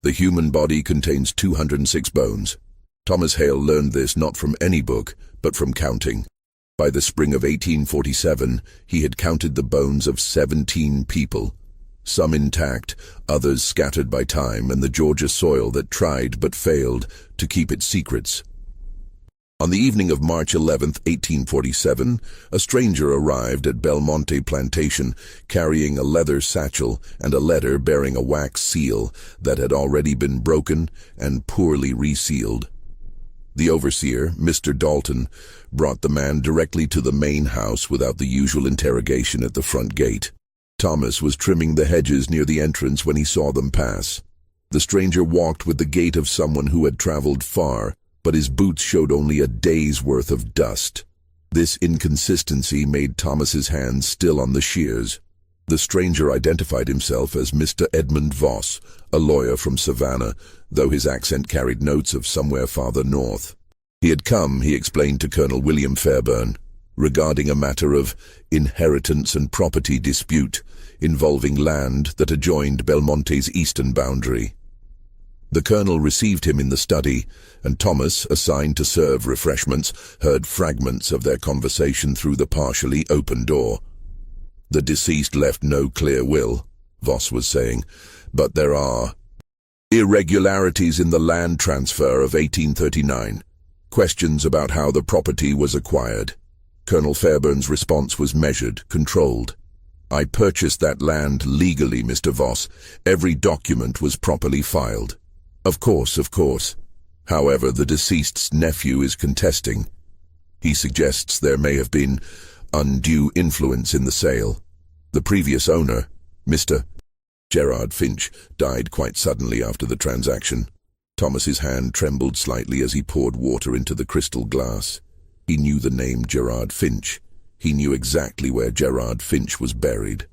The human body contains 206 bones. Thomas Hale learned this not from any book, but from counting. By the spring of 1847, he had counted the bones of 17 people, some intact, others scattered by time and the Georgia soil that tried but failed to keep its secrets. On the evening of March 11, 1847, a stranger arrived at Belmonte Plantation carrying a leather satchel and a letter bearing a wax seal that had already been broken and poorly resealed. The overseer, Mr. Dalton, brought the man directly to the main house without the usual interrogation at the front gate. Thomas was trimming the hedges near the entrance when he saw them pass. The stranger walked with the gait of someone who had traveled far, but his boots showed only a day's worth of dust. This inconsistency made Thomas's hands still on the shears. The stranger identified himself as Mr. Edmund Voss, a lawyer from Savannah, though his accent carried notes of somewhere farther north. He had come, he explained to Colonel William Fairburn, regarding a matter of inheritance and property dispute involving land that adjoined Belmonte's eastern boundary. The colonel received him in the study, and Thomas, assigned to serve refreshments, heard fragments of their conversation through the partially open door. "The deceased left no clear will," Voss was saying, "but there are irregularities in the land transfer of 1839, questions about how the property was acquired." Colonel Fairburn's response was measured, controlled. "I purchased that land legally, Mr. Voss. Every document was properly filed." Of course. However, the deceased's nephew is contesting. He suggests there may have been undue influence in the sale. The previous owner, Mr. Gerard Finch, died quite suddenly after the transaction. Thomas's hand trembled slightly as he poured water into the crystal glass. He knew the name Gerard Finch. He knew exactly where Gerard Finch was buried.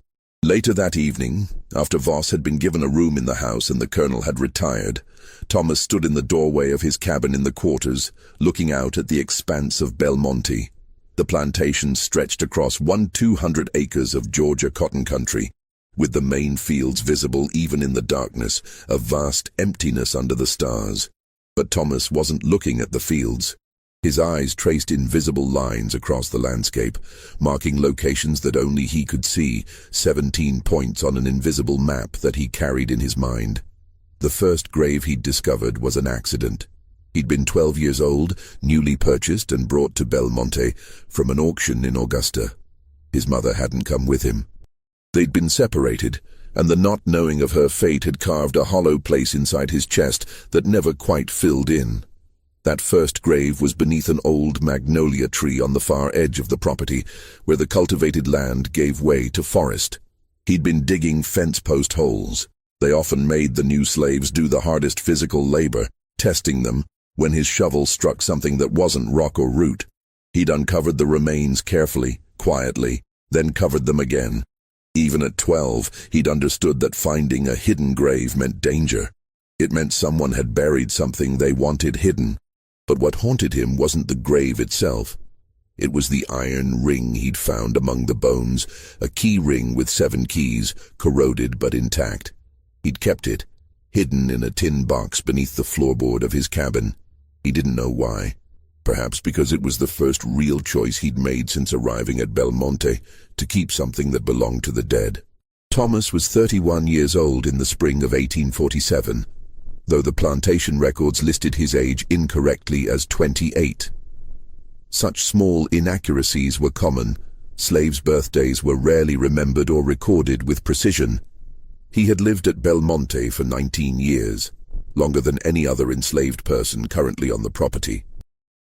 Later that evening, after Voss had been given a room in the house and the colonel had retired, Thomas stood in the doorway of his cabin in the quarters, looking out at the expanse of Belmonte. The plantation stretched across 200 acres of Georgia cotton country, with the main fields visible even in the darkness, a vast emptiness under the stars. But Thomas wasn't looking at the fields. His eyes traced invisible lines across the landscape, marking locations that only he could see, 17 points on an invisible map that he carried in his mind. The first grave he'd discovered was an accident. He'd been 12 years old, newly purchased and brought to Belmonte from an auction in Augusta. His mother hadn't come with him. They'd been separated, and the not knowing of her fate had carved a hollow place inside his chest that never quite filled in. That first grave was beneath an old magnolia tree on the far edge of the property, where the cultivated land gave way to forest. He'd been digging fence post holes. They often made the new slaves do the hardest physical labor, testing them, when his shovel struck something that wasn't rock or root. He'd uncovered the remains carefully, quietly, then covered them again. Even at 12, he'd understood that finding a hidden grave meant danger. It meant someone had buried something they wanted hidden. But what haunted him wasn't the grave itself. It was the iron ring he'd found among the bones, a key ring with 7 keys, corroded but intact. He'd kept it, hidden in a tin box beneath the floorboard of his cabin. He didn't know why. Perhaps because it was the first real choice he'd made since arriving at Belmonte, to keep something that belonged to the dead. Thomas was 31 years old in the spring of 1847. Though the plantation records listed his age incorrectly as 28. Such small inaccuracies were common. Slaves' birthdays were rarely remembered or recorded with precision. He had lived at Belmonte for 19 years, longer than any other enslaved person currently on the property.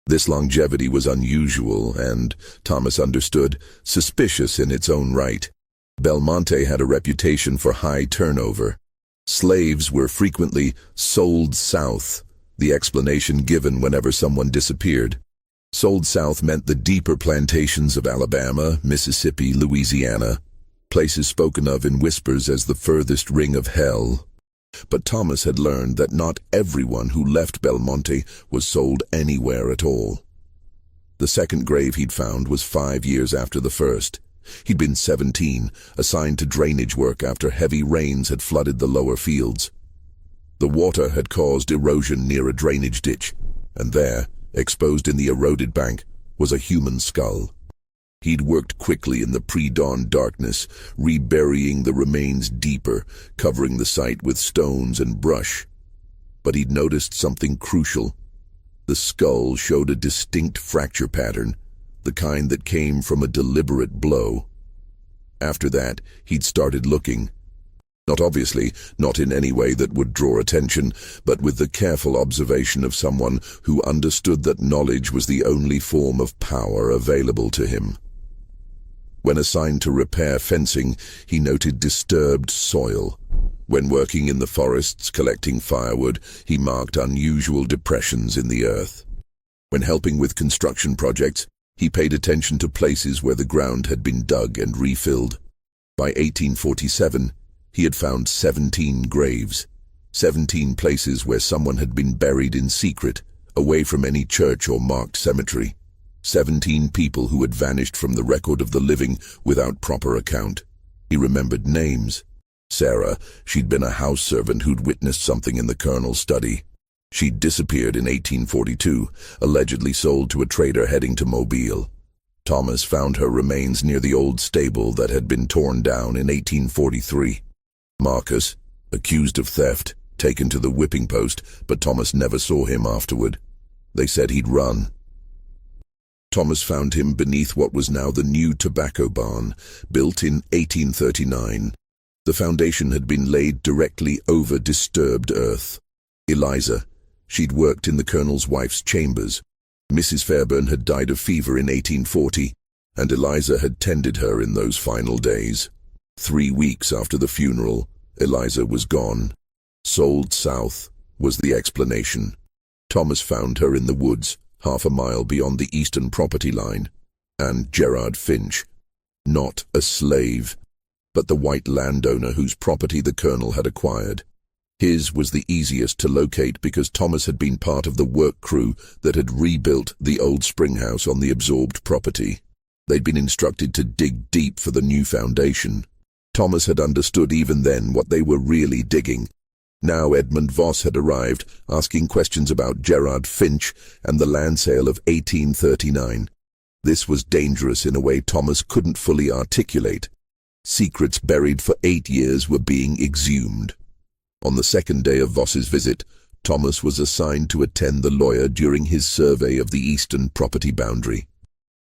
This longevity was unusual and, Thomas understood, suspicious in its own right. Belmonte had a reputation for high turnover. Slaves were frequently sold south, the explanation given whenever someone disappeared. Sold south meant the deeper plantations of Alabama, Mississippi, Louisiana, places spoken of in whispers as the furthest ring of hell. But Thomas had learned that not everyone who left Belmonte was sold anywhere at all. The second grave he'd found was 5 years after the first. He'd been 17, assigned to drainage work after heavy rains had flooded the lower fields. The water had caused erosion near a drainage ditch, and there, exposed in the eroded bank, was a human skull. He'd worked quickly in the pre-dawn darkness, reburying the remains deeper, covering the site with stones and brush. But he'd noticed something crucial. The skull showed a distinct fracture pattern, the kind that came from a deliberate blow. After that, he'd started looking. Not obviously, not in any way that would draw attention, but with the careful observation of someone who understood that knowledge was the only form of power available to him. When assigned to repair fencing, he noted disturbed soil. When working in the forests collecting firewood, he marked unusual depressions in the earth. When helping with construction projects, he paid attention to places where the ground had been dug and refilled. By 1847, he had found 17 graves, 17 places where someone had been buried in secret, away from any church or marked cemetery. 17 people who had vanished from the record of the living without proper account. He remembered names. Sarah, she'd been a house servant who'd witnessed something in the Colonel's study. She'd disappeared in 1842, allegedly sold to a trader heading to Mobile. Thomas found her remains near the old stable that had been torn down in 1843. Marcus, accused of theft, taken to the whipping post, but Thomas never saw him afterward. They said he'd run. Thomas found him beneath what was now the new tobacco barn, built in 1839. The foundation had been laid directly over disturbed earth. Eliza, she'd worked in the Colonel's wife's chambers. Mrs. Fairburn had died of fever in 1840, and Eliza had tended her in those final days. 3 weeks after the funeral, Eliza was gone. Sold south was the explanation. Thomas found her in the woods, half a mile beyond the eastern property line. And Gerard Finch. Not a slave, but the white landowner whose property the Colonel had acquired. His was the easiest to locate because Thomas had been part of the work crew that had rebuilt the old spring house on the absorbed property. They'd been instructed to dig deep for the new foundation. Thomas had understood even then what they were really digging. Now Edmund Voss had arrived, asking questions about Gerard Finch and the land sale of 1839. This was dangerous in a way Thomas couldn't fully articulate. Secrets buried for 8 years were being exhumed. On the second day of Voss's visit, Thomas was assigned to attend the lawyer during his survey of the eastern property boundary.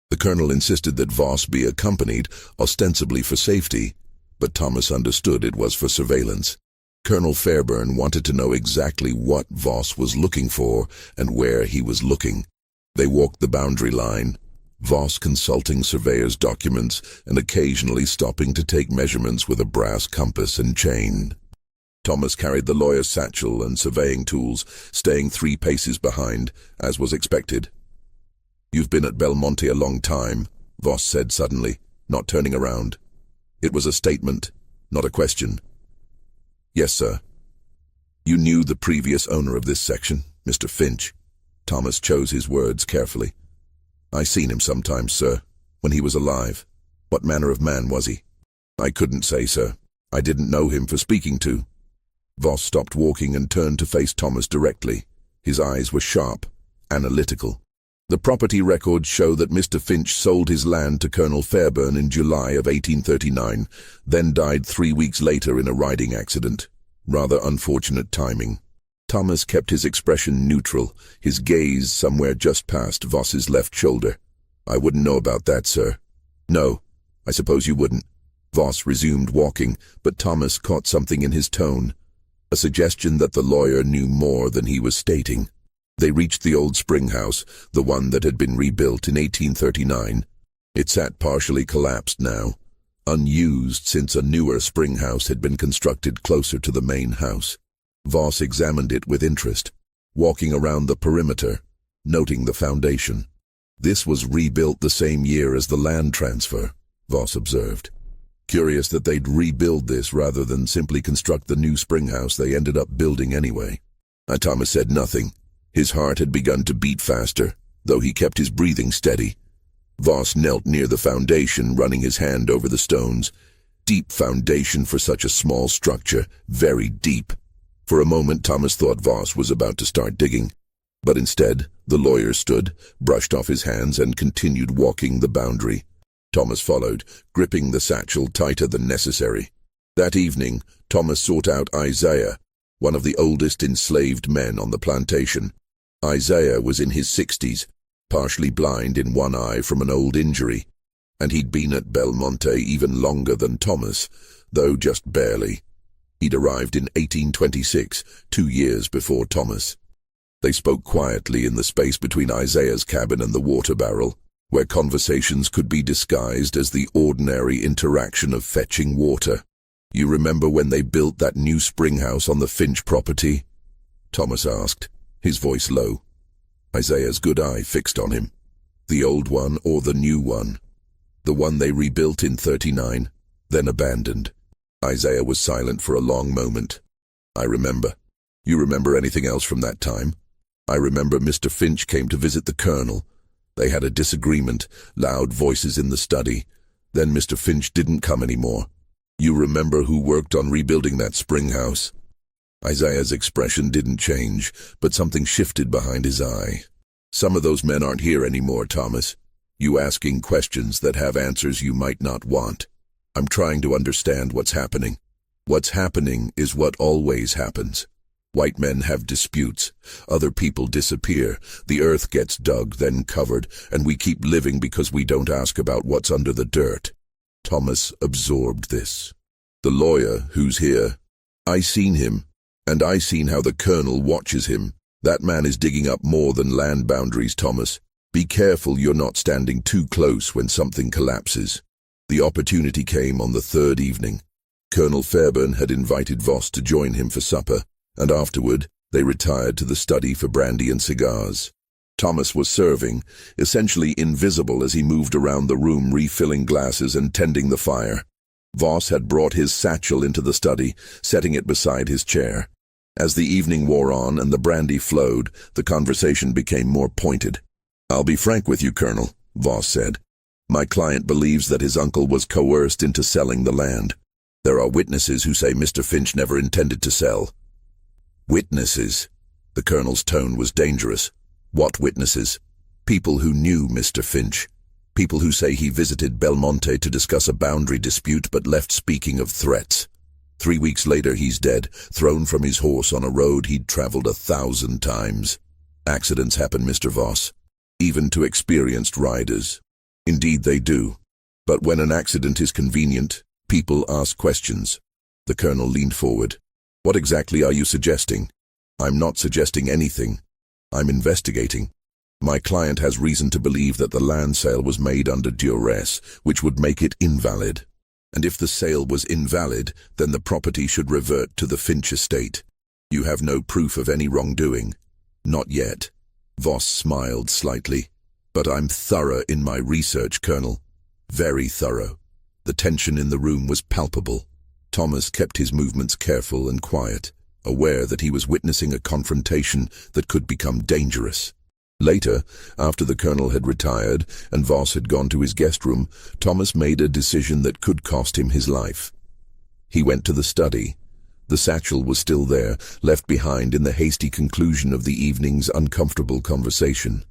The Colonel insisted that Voss be accompanied, ostensibly for safety, but Thomas understood it was for surveillance. Colonel Fairburn wanted to know exactly what Voss was looking for and where he was looking. They walked the boundary line, Voss consulting surveyor's documents and occasionally stopping to take measurements with a brass compass and chain. Thomas carried the lawyer's satchel and surveying tools, staying 3 paces behind, as was expected. "You've been at Belmonte a long time," Voss said suddenly, not turning around. It was a statement, not a question. "Yes, sir." "You knew the previous owner of this section, Mr. Finch?" Thomas chose his words carefully. "I seen him sometimes, sir, when he was alive." "What manner of man was he?" "I couldn't say, sir. I didn't know him for speaking to." Voss stopped walking and turned to face Thomas directly. His eyes were sharp, analytical. "The property records show that Mr. Finch sold his land to Colonel Fairburn in July of 1839, then died 3 weeks later in a riding accident. Rather unfortunate timing." Thomas kept his expression neutral, his gaze somewhere just past Voss's left shoulder. "I wouldn't know about that, sir." "No, I suppose you wouldn't." Voss resumed walking, but Thomas caught something in his tone, a suggestion that the lawyer knew more than he was stating. They reached the old spring house, the one that had been rebuilt in 1839. It sat partially collapsed now, unused since a newer spring house had been constructed closer to the main house. Voss examined it with interest, walking around the perimeter, noting the foundation. "This was rebuilt the same year as the land transfer," Voss observed. "Curious that they'd rebuild this rather than simply construct the new spring house they ended up building anyway." Thomas said nothing. His heart had begun to beat faster, though he kept his breathing steady. Voss knelt near the foundation, running his hand over the stones. Deep foundation for such a small structure, very deep. For a moment, Thomas thought Voss was about to start digging. But instead, the lawyer stood, brushed off his hands, and continued walking the boundary. Thomas followed, gripping the satchel tighter than necessary. That evening, Thomas sought out Isaiah, one of the oldest enslaved men on the plantation. Isaiah was in his 60s, partially blind in one eye from an old injury, and he'd been at Belmonte even longer than Thomas, though just barely. He'd arrived in 1826, 2 years before Thomas. They spoke quietly in the space between Isaiah's cabin and the water barrel, where conversations could be disguised as the ordinary interaction of fetching water. "You remember when they built that new spring house on the Finch property?" Thomas asked, his voice low. Isaiah's good eye fixed on him. "The old one or the new one?" "The one they rebuilt in 39, then abandoned." Isaiah was silent for a long moment. "I remember." "You remember anything else from that time?" "I remember Mr. Finch came to visit the colonel. They had a disagreement, loud voices in the study. Then Mr. Finch didn't come anymore." "You remember who worked on rebuilding that spring house?" Isaiah's expression didn't change, but something shifted behind his eye. "Some of those men aren't here anymore, Thomas. You asking questions that have answers you might not want. I'm trying to understand what's happening. What's happening is what always happens. White men have disputes. Other people disappear. The earth gets dug, then covered, and we keep living because we don't ask about what's under the dirt." Thomas absorbed this. "The lawyer, who's here, I seen him, and I seen how the colonel watches him. That man is digging up more than land boundaries, Thomas. Be careful you're not standing too close when something collapses." The opportunity came on the third evening. Colonel Fairburn had invited Voss to join him for supper, and afterward they retired to the study for brandy and cigars. Thomas was serving, essentially invisible as he moved around the room refilling glasses and tending the fire. Voss had brought his satchel into the study, setting it beside his chair. As the evening wore on and the brandy flowed, the conversation became more pointed. "I'll be frank with you, Colonel," Voss said. "My client believes that his uncle was coerced into selling the land. There are witnesses who say Mr. Finch never intended to sell." "Witnesses?" The colonel's tone was dangerous. "What witnesses?" "People who knew Mr. Finch. People who say he visited Belmonte to discuss a boundary dispute but left speaking of threats. 3 weeks later he's dead, thrown from his horse on a road he'd traveled 1,000 times. Accidents happen, Mr. Voss, even to experienced riders. Indeed they do. But when an accident is convenient, people ask questions." The colonel leaned forward. "What exactly are you suggesting?" "I'm not suggesting anything. I'm investigating. My client has reason to believe that the land sale was made under duress, which would make it invalid. And if the sale was invalid, then the property should revert to the Finch estate. You have no proof of any wrongdoing?" "Not yet." Voss smiled slightly. "But I'm thorough in my research, Colonel. Very thorough." The tension in the room was palpable. Thomas kept his movements careful and quiet, aware that he was witnessing a confrontation that could become dangerous. Later, after the colonel had retired and Voss had gone to his guest room, Thomas made a decision that could cost him his life. He went to the study. The satchel was still there, left behind in the hasty conclusion of the evening's uncomfortable conversation.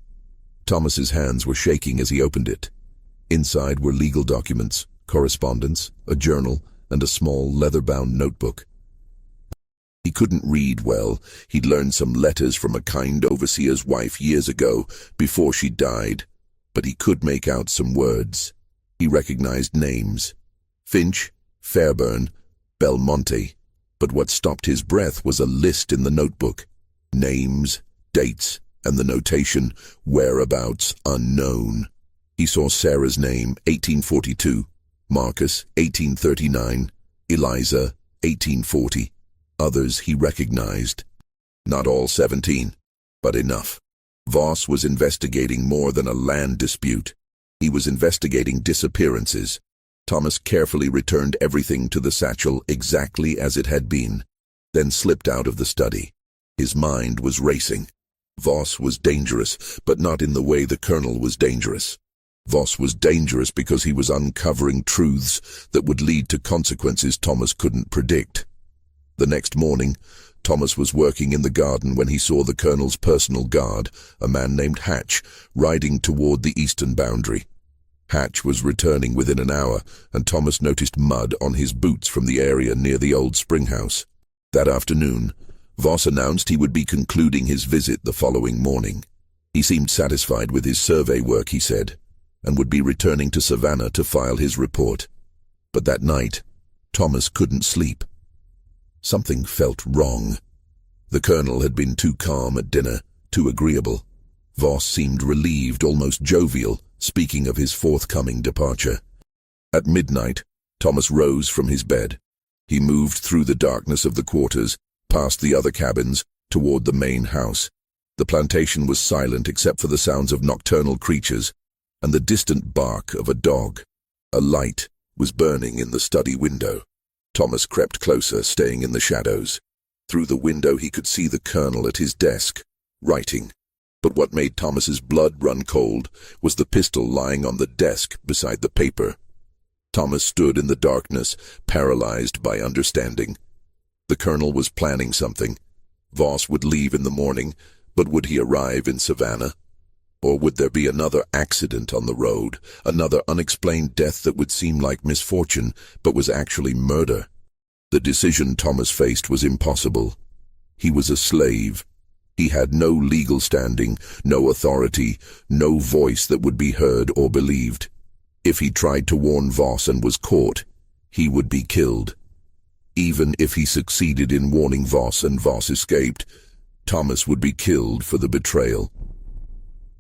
Thomas's hands were shaking as he opened it. Inside were legal documents, correspondence, a journal, and a small leather-bound notebook. He couldn't read well. He'd learned some letters from a kind overseer's wife years ago, before she died, but he could make out some words. He recognized names. Finch, Fairburn, Belmonte. But what stopped his breath was a list in the notebook. Names, dates, and the notation, whereabouts unknown. He saw Sarah's name, 1842, Marcus, 1839, Eliza, 1840. Others he recognized. Not all 17, but enough. Voss was investigating more than a land dispute. He was investigating disappearances. Thomas carefully returned everything to the satchel exactly as it had been, then slipped out of the study. His mind was racing. Voss was dangerous, but not in the way the colonel was dangerous. Voss was dangerous because he was uncovering truths that would lead to consequences Thomas couldn't predict. The next morning, Thomas was working in the garden when he saw the colonel's personal guard, a man named Hatch, riding toward the eastern boundary. Hatch was returning within an hour, and Thomas noticed mud on his boots from the area near the old spring house. That afternoon, Voss announced he would be concluding his visit the following morning. He seemed satisfied with his survey work, he said, and would be returning to Savannah to file his report. But that night, Thomas couldn't sleep. Something felt wrong. The colonel had been too calm at dinner, too agreeable. Voss seemed relieved, almost jovial, speaking of his forthcoming departure. At midnight, Thomas rose from his bed. He moved through the darkness of the quarters, past the other cabins, toward the main house. The plantation was silent except for the sounds of nocturnal creatures and the distant bark of a dog. A light was burning in the study window. Thomas crept closer, staying in the shadows. Through the window he could see the colonel at his desk, writing. But what made Thomas's blood run cold was the pistol lying on the desk beside the paper. Thomas stood in the darkness, paralyzed by understanding. The colonel was planning something. Voss would leave in the morning, but would he arrive in Savannah? Or would there be another accident on the road, another unexplained death that would seem like misfortune, but was actually murder? The decision Thomas faced was impossible. He was a slave. He had no legal standing, no authority, no voice that would be heard or believed. If he tried to warn Voss and was caught, he would be killed. Even if he succeeded in warning Voss and Voss escaped, Thomas would be killed for the betrayal.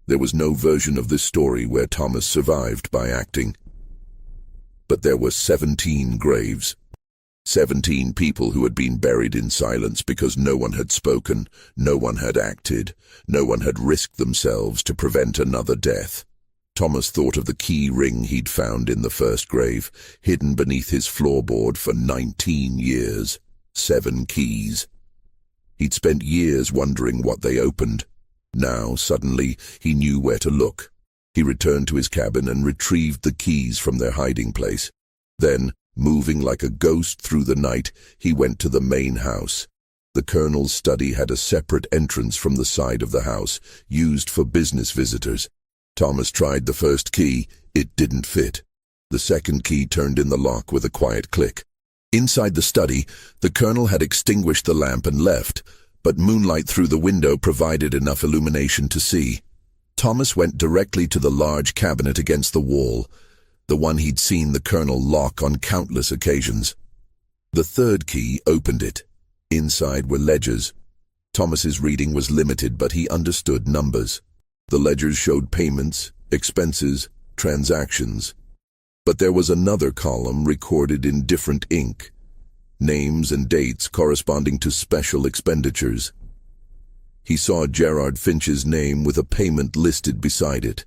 There was no version of this story where Thomas survived by acting. But there were 17 graves. 17 people who had been buried in silence because no one had spoken, no one had acted, no one had risked themselves to prevent another death. Thomas thought of the key ring he'd found in the first grave, hidden beneath his floorboard for 19 years. 7 keys. He'd spent years wondering what they opened. Now, suddenly, he knew where to look. He returned to his cabin and retrieved the keys from their hiding place. Then, moving like a ghost through the night, he went to the main house. The colonel's study had a separate entrance from the side of the house, used for business visitors. Thomas tried the first key. It didn't fit. The second key turned in the lock with a quiet click. Inside the study, the colonel had extinguished the lamp and left, but moonlight through the window provided enough illumination to see. Thomas went directly to the large cabinet against the wall, the one he'd seen the colonel lock on countless occasions. The third key opened it. Inside were ledgers. Thomas's reading was limited, but he understood numbers. The ledgers showed payments, expenses, transactions. But there was another column recorded in different ink, names and dates corresponding to special expenditures. He saw Gerard Finch's name with a payment listed beside it,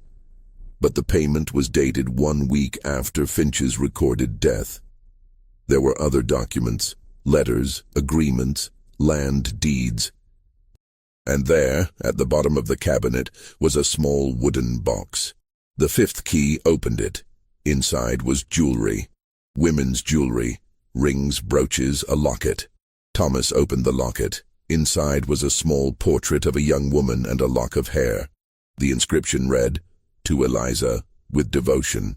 but the payment was dated 1 week after Finch's recorded death. There were other documents, letters, agreements, land deeds. And there, at the bottom of the cabinet, was a small wooden box. The fifth key opened it. Inside was jewelry, women's jewelry, rings, brooches, a locket. Thomas opened the locket. Inside was a small portrait of a young woman and a lock of hair. The inscription read, "To Eliza, with devotion."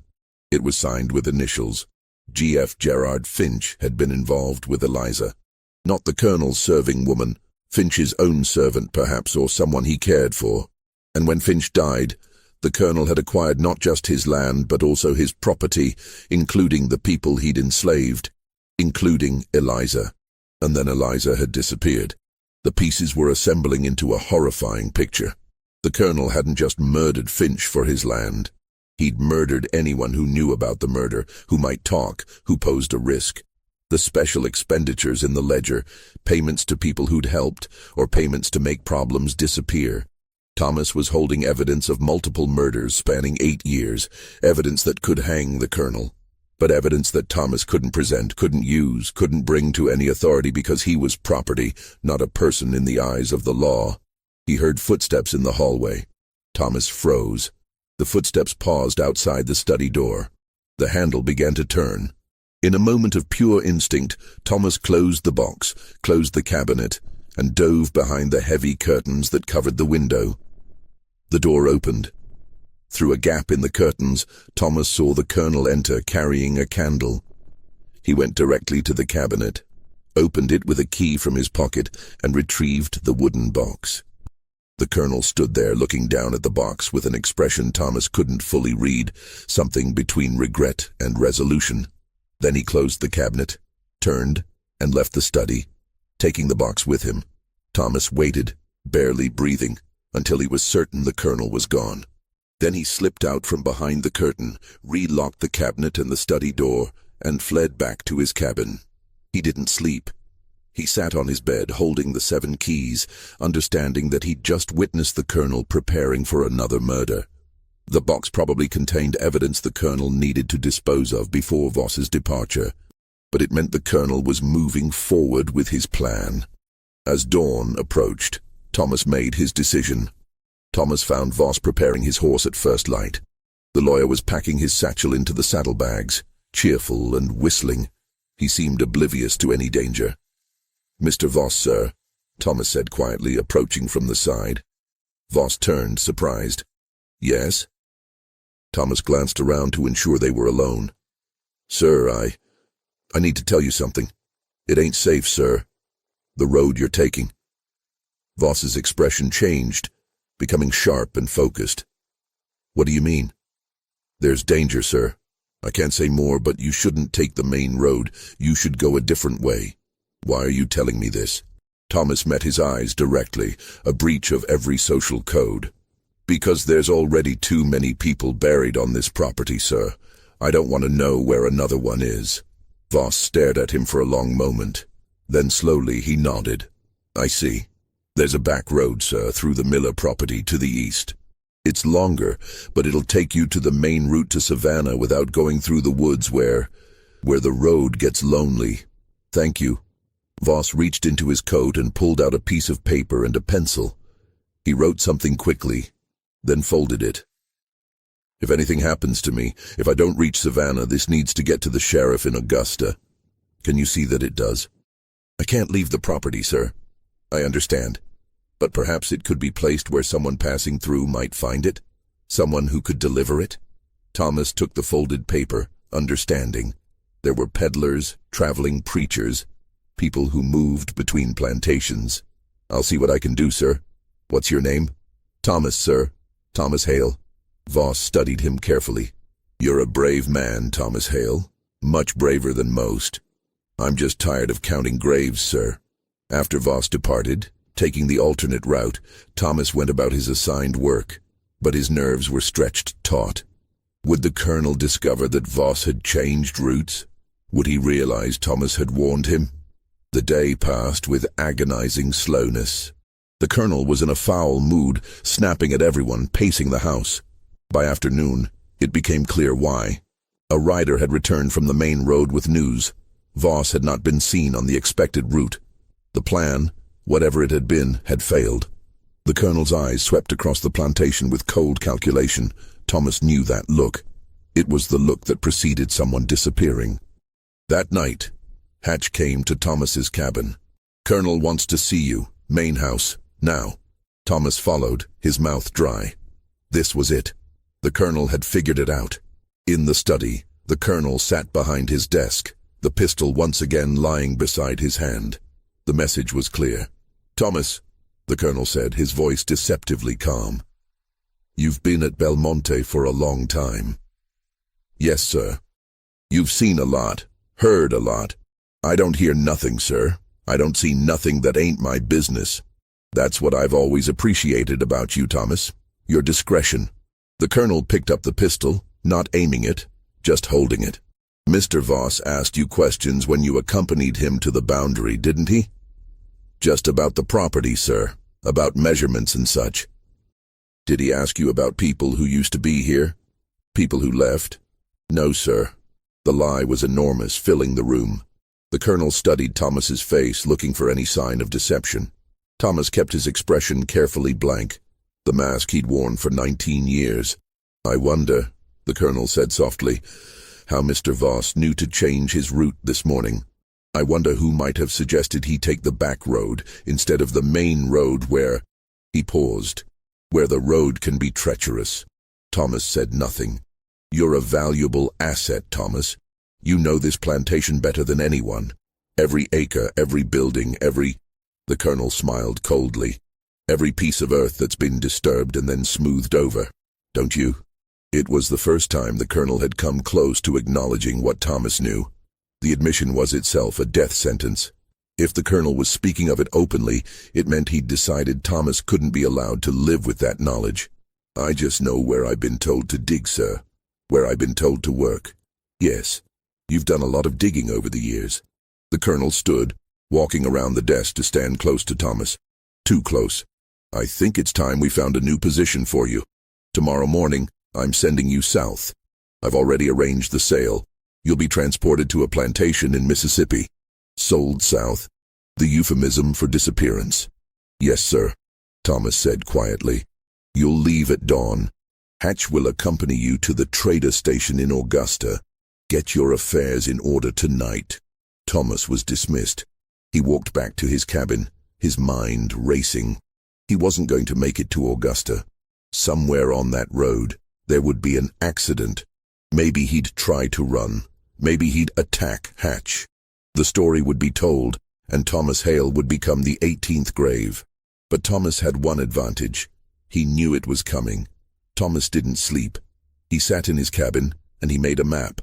It was signed with initials. G.F. Gerard Finch had been involved with Eliza. Not the colonel's serving woman, Finch's own servant perhaps, or someone he cared for. And when Finch died, the colonel had acquired not just his land but also his property, including the people he'd enslaved, including Eliza. And then Eliza had disappeared. The pieces were assembling into a horrifying picture. The colonel hadn't just murdered Finch for his land. He'd murdered anyone who knew about the murder, who might talk, who posed a risk. The special expenditures in the ledger, payments to people who'd helped, or payments to make problems disappear. Thomas was holding evidence of multiple murders spanning 8 years, evidence that could hang the colonel. But evidence that Thomas couldn't present, couldn't use, couldn't bring to any authority because he was property, not a person in the eyes of the law. He heard footsteps in the hallway. Thomas froze. The footsteps paused outside the study door. The handle began to turn. In a moment of pure instinct, Thomas closed the box, closed the cabinet, and dove behind the heavy curtains that covered the window. The door opened. Through a gap in the curtains, Thomas saw the colonel enter carrying a candle. He went directly to the cabinet, opened it with a key from his pocket, and retrieved the wooden box. The colonel stood there looking down at the box with an expression Thomas couldn't fully read, something between regret and resolution. Then he closed the cabinet, turned, and left the study, taking the box with him. Thomas waited, barely breathing, until he was certain the colonel was gone. Then he slipped out from behind the curtain, re-locked the cabinet and the study door, and fled back to his cabin. He didn't sleep. He sat on his bed, holding the 7 keys, understanding that he'd just witnessed the colonel preparing for another murder. The box probably contained evidence the colonel needed to dispose of before Voss's departure, but it meant the colonel was moving forward with his plan. As dawn approached, Thomas made his decision. Thomas found Voss preparing his horse at first light. The lawyer was packing his satchel into the saddlebags, cheerful and whistling. He seemed oblivious to any danger. "Mr. Voss, sir," Thomas said quietly, approaching from the side. Voss turned, surprised. "Yes?" Thomas glanced around to ensure they were alone. "Sir, I need to tell you something. It ain't safe, sir. The road you're taking." Voss's expression changed, becoming sharp and focused. "What do you mean?" "There's danger, sir. I can't say more, but you shouldn't take the main road. You should go a different way." "Why are you telling me this?" Thomas met his eyes directly, a breach of every social code. "Because there's already too many people buried on this property, sir. I don't want to know where another one is." Voss stared at him for a long moment. Then slowly he nodded. "I see. There's a back road, sir, through the Miller property to the east. It's longer, but it'll take you to the main route to Savannah without going through the woods where the road gets lonely." "Thank you." Voss reached into his coat and pulled out a piece of paper and a pencil. He wrote something quickly, then folded it. "If anything happens to me, if I don't reach Savannah, this needs to get to the sheriff in Augusta. Can you see that it does?" "I can't leave the property, sir." "I understand. But perhaps it could be placed where someone passing through might find it? Someone who could deliver it?" Thomas took the folded paper, understanding. There were peddlers, traveling preachers, people who moved between plantations. "I'll see what I can do, sir. What's your name?" "Thomas, sir. Thomas Hale." Voss studied him carefully. "You're a brave man, Thomas Hale. Much braver than most. I'm just tired of counting graves, sir." After Voss departed, taking the alternate route, Thomas went about his assigned work, but his nerves were stretched taut. Would the colonel discover that Voss had changed routes? Would he realize Thomas had warned him? The day passed with agonizing slowness. The colonel was in a foul mood, snapping at everyone, pacing the house. By afternoon, it became clear why. A rider had returned from the main road with news. Voss had not been seen on the expected route. The plan, whatever it had been, had failed. The colonel's eyes swept across the plantation with cold calculation. Thomas knew that look. It was the look that preceded someone disappearing. That night, Hatch came to Thomas's cabin. "Colonel wants to see you. Main house. Now." Thomas followed, his mouth dry. This was it. The colonel had figured it out. In the study, the colonel sat behind his desk, the pistol once again lying beside his hand. The message was clear. "Thomas," the colonel said, his voice deceptively calm. "You've been at Belmonte for a long time." "Yes, sir." "You've seen a lot, heard a lot." "I don't hear nothing, sir. I don't see nothing that ain't my business." "That's what I've always appreciated about you, Thomas. Your discretion." The colonel picked up the pistol, not aiming it, just holding it. "Mr. Voss asked you questions when you accompanied him to the boundary, didn't he?" "Just about the property, sir. About measurements and such." "Did he ask you about people who used to be here? People who left?" "No, sir." The lie was enormous, filling the room. The colonel studied Thomas's face, looking for any sign of deception. Thomas kept his expression carefully blank, the mask he'd worn for 19 years. "I wonder," the colonel said softly, "how Mr. Voss knew to change his route this morning." I wonder who might have suggested he take the back road instead of the main road where—" He paused. "Where the road can be treacherous." Thomas said nothing. "You're a valuable asset, Thomas. You know this plantation better than anyone. Every acre, every building, every—" The colonel smiled coldly. "Every piece of earth that's been disturbed and then smoothed over, don't you?" It was the first time the colonel had come close to acknowledging what Thomas knew. The admission was itself a death sentence. If the colonel was speaking of it openly, it meant he'd decided Thomas couldn't be allowed to live with that knowledge. "I just know where I've been told to dig, sir. Where I've been told to work." "Yes, you've done a lot of digging over the years." The colonel stood, walking around the desk to stand close to Thomas. Too close. "I think it's time we found a new position for you. Tomorrow morning, I'm sending you south. I've already arranged the sale. You'll be transported to a plantation in Mississippi." Sold south, the euphemism for disappearance. "Yes, sir," Thomas said quietly. "You'll leave at dawn. Hatch will accompany you to the trader station in Augusta. Get your affairs in order tonight." Thomas was dismissed. He walked back to his cabin, his mind racing. He wasn't going to make it to Augusta. Somewhere on that road, there would be an accident. Maybe he'd try to run. Maybe he'd attack Hatch. The story would be told, and Thomas Hale would become the 18th grave. But Thomas had one advantage. He knew it was coming. Thomas didn't sleep. He sat in his cabin, and he made a map.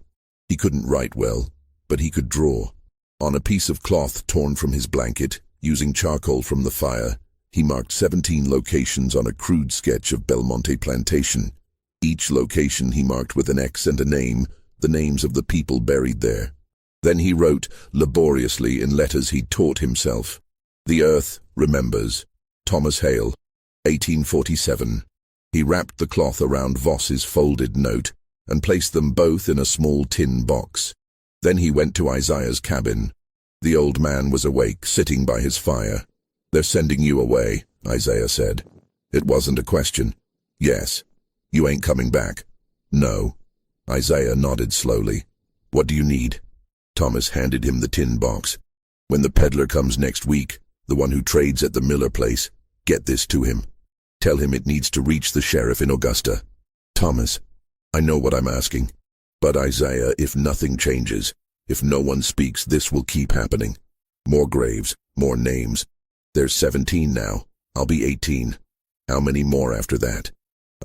He couldn't write well, but he could draw. On a piece of cloth torn from his blanket, using charcoal from the fire, he marked 17 locations on a crude sketch of Belmonte Plantation. Each location he marked with an X and a name, the names of the people buried there. Then he wrote, laboriously in letters he'd taught himself, "The earth remembers. Thomas Hale, 1847. He wrapped the cloth around Voss's folded note and placed them both in a small tin box. Then he went to Isaiah's cabin. The old man was awake, sitting by his fire. "They're sending you away," Isaiah said. It wasn't a question. "Yes." "You ain't coming back?" "No." Isaiah nodded slowly. "What do you need?" Thomas handed him the tin box. "When the peddler comes next week, the one who trades at the Miller place, get this to him. Tell him it needs to reach the sheriff in Augusta." "Thomas, I know what I'm asking. But Isaiah, if nothing changes, if no one speaks, this will keep happening. More graves, more names. There's 17 now. I'll be 18. How many more after that?"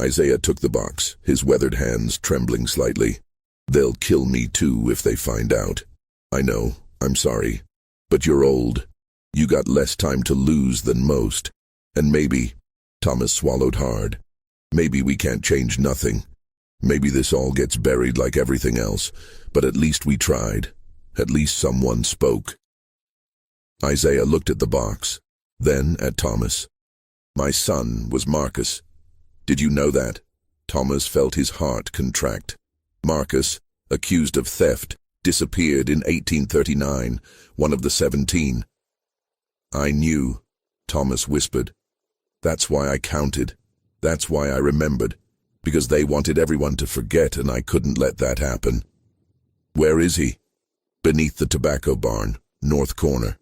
Isaiah took the box, his weathered hands trembling slightly. "They'll kill me too if they find out. I know, I'm sorry. But you're old. You got less time to lose than most. And maybe," Thomas swallowed hard, "maybe we can't change nothing. Maybe this all gets buried like everything else, but at least we tried. At least someone spoke." Isaiah looked at the box, then at Thomas. "My son was Marcus. Did you know that?" Thomas felt his heart contract. Marcus, accused of theft, disappeared in 1839, one of the 17. "I knew," Thomas whispered. "That's why I counted. That's why I remembered. Because they wanted everyone to forget, and I couldn't let that happen." "Where is he?" "Beneath the tobacco barn, north corner."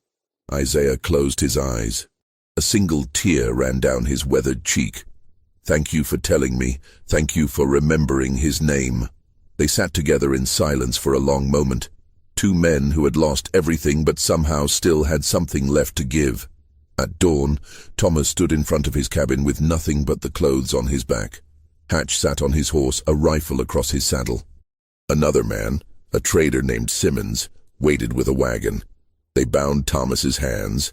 Isaiah closed his eyes. A single tear ran down his weathered cheek. "Thank you for telling me. Thank you for remembering his name." They sat together in silence for a long moment. Two men who had lost everything but somehow still had something left to give. At dawn, Thomas stood in front of his cabin with nothing but the clothes on his back. Hatch sat on his horse, a rifle across his saddle. Another man, a trader named Simmons, waited with a wagon. They bound Thomas's hands,